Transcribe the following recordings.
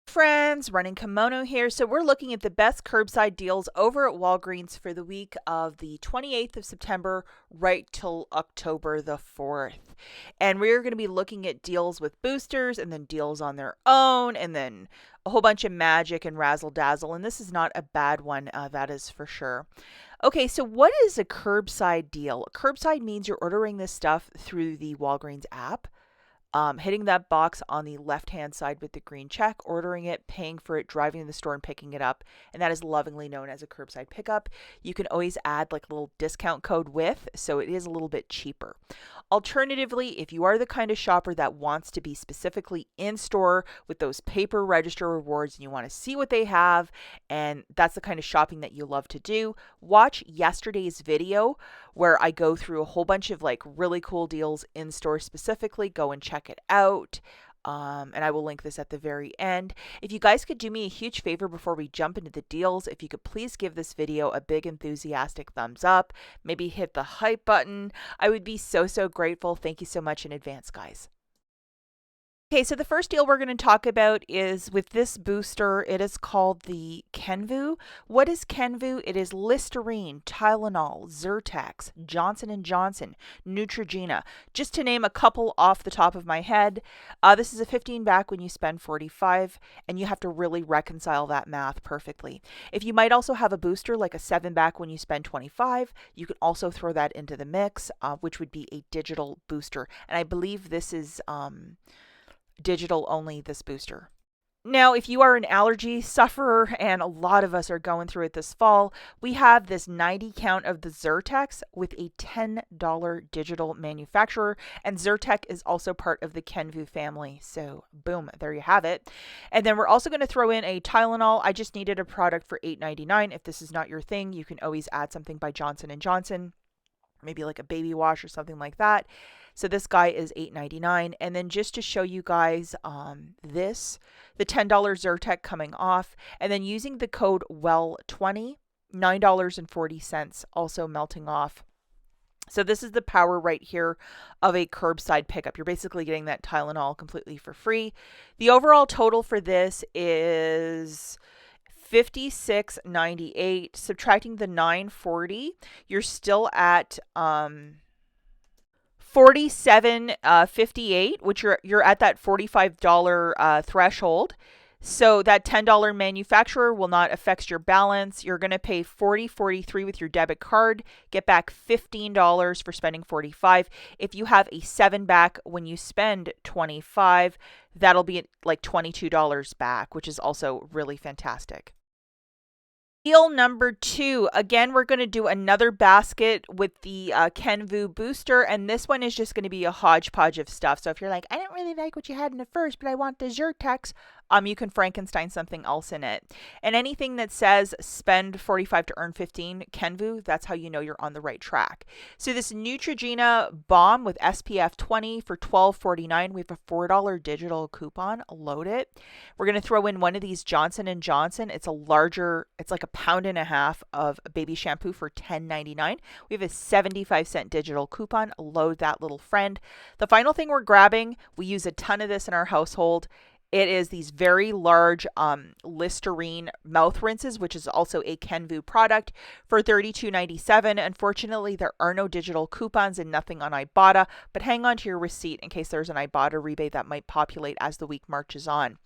Friends, Running Kimono here. So we're looking at the best curbside deals over at Walgreens for the week of the 28th of September right till October the 4th. And we're going to be looking at deals with boosters and then deals on their own and then a whole bunch of magic and razzle dazzle. And this is not a bad one, that is for sure. Okay, so what is a curbside deal? Curbside means you're ordering this stuff through the Walgreens app. Hitting that box on the left-hand side with the green check, ordering it, paying for it, driving to the store and picking it up. And that is lovingly known as a curbside pickup. You can always add like a little discount code with, so it is a little bit cheaper. Alternatively, if you are the kind of shopper that wants to be specifically in store with those paper register rewards and you want to see what they have, and that's the kind of shopping that you love to do, watch yesterday's video where I go through a whole bunch of like really cool deals in store specifically. Go and check it out. And I will link this at the very end. If you guys could do me a huge favor before we jump into the deals, if you could please give this video a big enthusiastic thumbs up, maybe hit the hype button. I would be so grateful. Thank you so much in advance, guys. Okay, so the first deal we're going to talk about is with this booster. It is called the Kenvue. What is Kenvue? It is Listerine, Tylenol, Zyrtex, Johnson & Johnson, Neutrogena, just to name a couple off the top of my head. This is a 15 back when you spend 45, and you have to really reconcile that math perfectly. If you might also have a booster like a 7 back when you spend 25, you can also throw that into the mix, which would be a digital booster. And I believe this is digital only, this booster. Now, if you are an allergy sufferer, and a lot of us are going through it this fall, we have this 90 count of the Zyrtex with a $10 digital manufacturer, and Zyrtec is also part of the Kenvue family. So boom, there you have it. And then we're also going to throw in a Tylenol. I just needed a product for $8.99. If this is not your thing, you can always add something by Johnson & Johnson, maybe like a baby wash or something like that. So this guy is $8.99. And then just to show you guys the $10 Zyrtec coming off, and then using the code WELL20, $9.40 also melting off. So this is the power right here of a curbside pickup. You're basically getting that Tylenol completely for free. The overall total for this is $56.98. Subtracting the $9.40, you're still at $47.58, which you're at that $45 threshold. So that $10 manufacturer will not affect your balance. You're going to pay $40.43 with your debit card, get back $15 for spending $45. If you have a 7 back when you spend $25, that'll be like $22 back, which is also really fantastic. Deal number 2, again, we're going to do another basket with the Kenvue booster, and this one is just going to be a hodgepodge of stuff. So if you're like, I didn't really like what you had in the first, but I want the Zyrtex, you can Frankenstein something else in it. And anything that says spend 45 to earn 15, Kenvue, that's how you know you're on the right track. So this Neutrogena bomb with SPF 20 for $12.49. We have a $4 digital coupon. Load it. We're going to throw in one of these Johnson & Johnson. It's a larger, it's like a pound and a half of baby shampoo for $10.99. We have a 75-cent digital coupon. Load that little friend. The final thing we're grabbing, we use a ton of this in our household. It is these very large Listerine mouth rinses, which is also a Kenvue product, for $32.97. Unfortunately, there are no digital coupons and nothing on IBOTTA, but hang on to your receipt in case there's an IBOTTA rebate that might populate as the week marches on.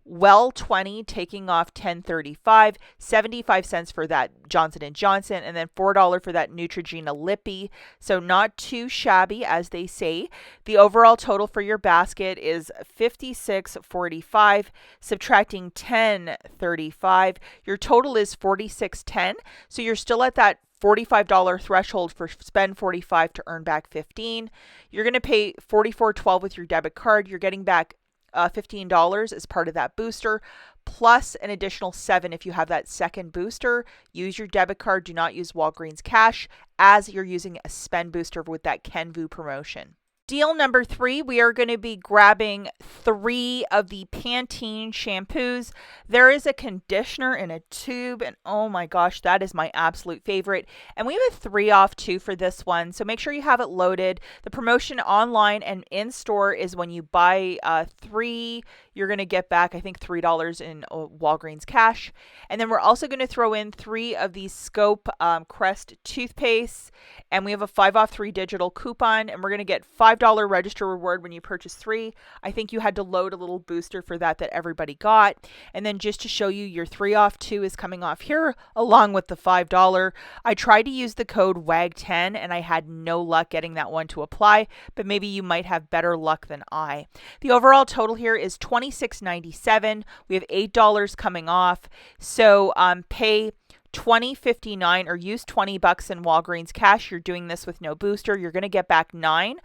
Well20 taking off $10.35, 75 cents for that Johnson & Johnson, and then $4 for that Neutrogena Lippy. So not too shabby, as they say. The overall total for your basket is $56.45, subtracting $10.35. Your total is $46.10. So you're still at that $45 threshold for spend 45 to earn back 15. You're going to pay $44.12 with your debit card. You're getting back $15 as part of that booster, plus an additional $7 if you have that second booster. Use your debit card. Do not use Walgreens cash as you're using a spend booster with that Kenvue promotion. Deal number 3, we are going to be grabbing 3 of the Pantene shampoos. There is a conditioner in a tube, and oh my gosh, that is my absolute favorite. And we have a 3 off too for this one, so make sure you have it loaded. The promotion online and in store is when you buy 3, you're going to get back, I think, $3 in Walgreens cash. And then we're also going to throw in 3 of these Scope Crest toothpaste, and we have a 5 off 3 digital coupon, and we're going to get $5 register reward when you purchase 3. I think you had to load a little booster for that everybody got. And then just to show you, your 3 off 2 is coming off here along with the $5. I tried to use the code WAG10 and I had no luck getting that one to apply, but maybe you might have better luck than I. The overall total here is $26.97. We have $8 coming off. So pay $20.59 or use $20 in Walgreens cash. You're doing this with no booster. You're going to get back $9.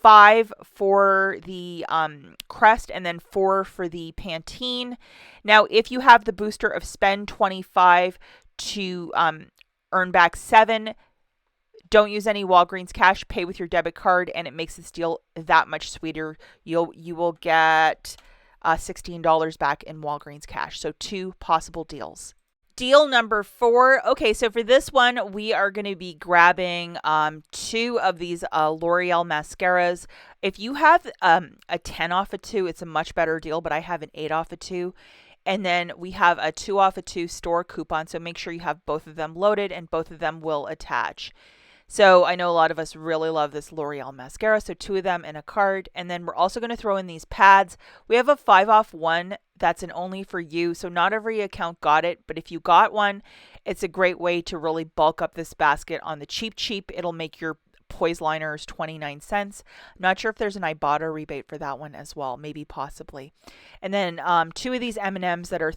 $5 for the Crest, and then $4 for the Pantene. Now, if you have the booster of spend $25 to earn back $7, don't use any Walgreens cash, pay with your debit card, and it makes this deal that much sweeter. You will get $16 back in Walgreens cash. So 2 possible deals. Deal number 4. Okay, so for this one, we are going to be grabbing 2 of these L'Oreal mascaras. If you have a 10 off of 2, it's a much better deal, but I have an 8 off of 2. And then we have a 2 off of 2 store coupon, so make sure you have both of them loaded and both of them will attach. So I know a lot of us really love this L'Oreal mascara, so 2 of them in a card. And then we're also going to throw in these pads. We have a 5 off 1 that's an only for you, so not every account got it, but if you got one, it's a great way to really bulk up this basket on the cheap. It'll make your poise liners 29 cents. I'm not sure if there's an IBOTTA rebate for that one as well, maybe possibly. And then 2 of these M&Ms that are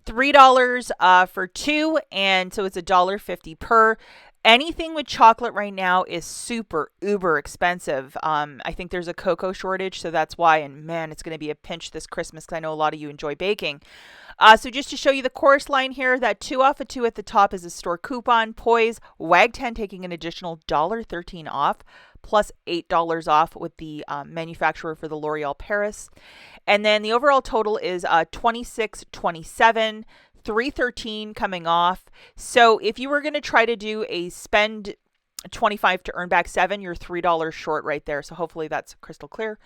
$3 for 2, and so it's $1.50 per. Anything with chocolate right now is super uber expensive. I think there's a cocoa shortage, so that's why. And man, it's going to be a pinch this Christmas because I know a lot of you enjoy baking. So just to show you the course line here, that 2 off of 2 at the top is a store coupon. Poise, WAG10 taking an additional $13 off, plus $8 off with the manufacturer for the L'Oreal Paris. And then the overall total is $26.27. $3.13 coming off. So if you were going to try to do a spend $25 to earn back $7, you're $3 short right there. So hopefully that's crystal clear.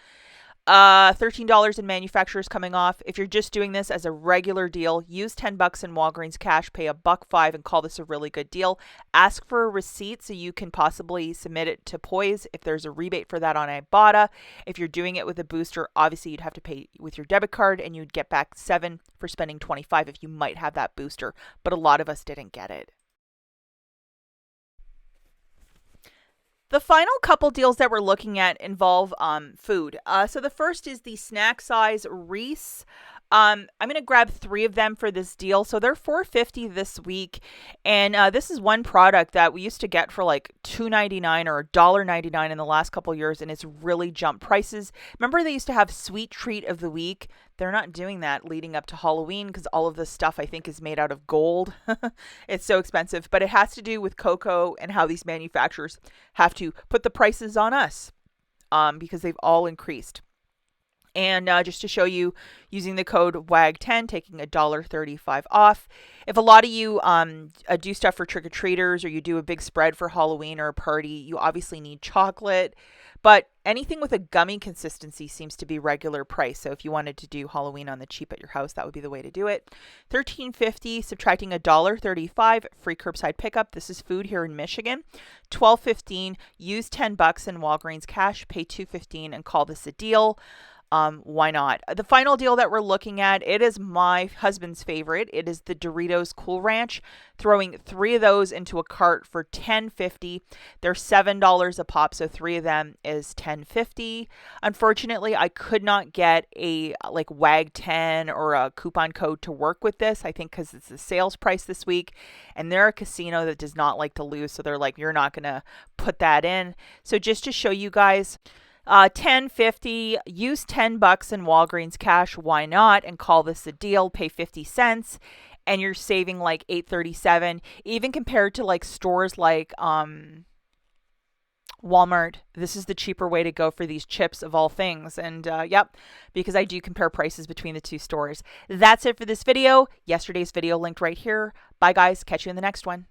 $13 in manufacturers coming off. If you're just doing this as a regular deal, use $10 in Walgreens cash, pay $1.05 and call this a really good deal. Ask for a receipt so you can possibly submit it to Poise if there's a rebate for that on IBOTTA. If you're doing it with a booster, obviously you'd have to pay with your debit card and you'd get back $7 for spending $25 if you might have that booster, but a lot of us didn't get it. The final couple deals that we're looking at involve food. So the first is the snack size Reese. I'm going to grab 3 of them for this deal. So they're $4.50 this week. And this is one product that we used to get for like $2.99 or $1.99 in the last couple years. And it's really jumped prices. Remember they used to have sweet treat of the week? They're not doing that leading up to Halloween because all of this stuff I think is made out of gold. It's so expensive. But it has to do with cocoa and how these manufacturers have to put the prices on us because they've all increased. And just to show you, using the code WAG10, taking $1.35 off. If a lot of you do stuff for trick-or-treaters or you do a big spread for Halloween or a party, you obviously need chocolate. But anything with a gummy consistency seems to be regular price. So if you wanted to do Halloween on the cheap at your house, that would be the way to do it. $13.50, subtracting $1.35, free curbside pickup. This is food here in Michigan. $12.15, use $10 in Walgreens cash, pay $2.15 and call this a deal. Why not? The final deal that we're looking at, it is my husband's favorite. It is the Doritos Cool Ranch. Throwing 3 of those into a cart for $10.50. They're $7 a pop, so 3 of them is $10.50. Unfortunately, I could not get a like WAG10 or a coupon code to work with this. I think because it's the sales price this week, and they're a casino that does not like to lose, so they're like, you're not gonna put that in. So just to show you guys. $10.50, use $10 in Walgreens cash, why not, and call this a deal, pay 50 cents, and you're saving like $8.37, even compared to like stores like Walmart. This is the cheaper way to go for these chips of all things. And yep, because I do compare prices between the 2 stores. That's it for this video. Yesterday's video linked right here. Bye guys, catch you in the next one.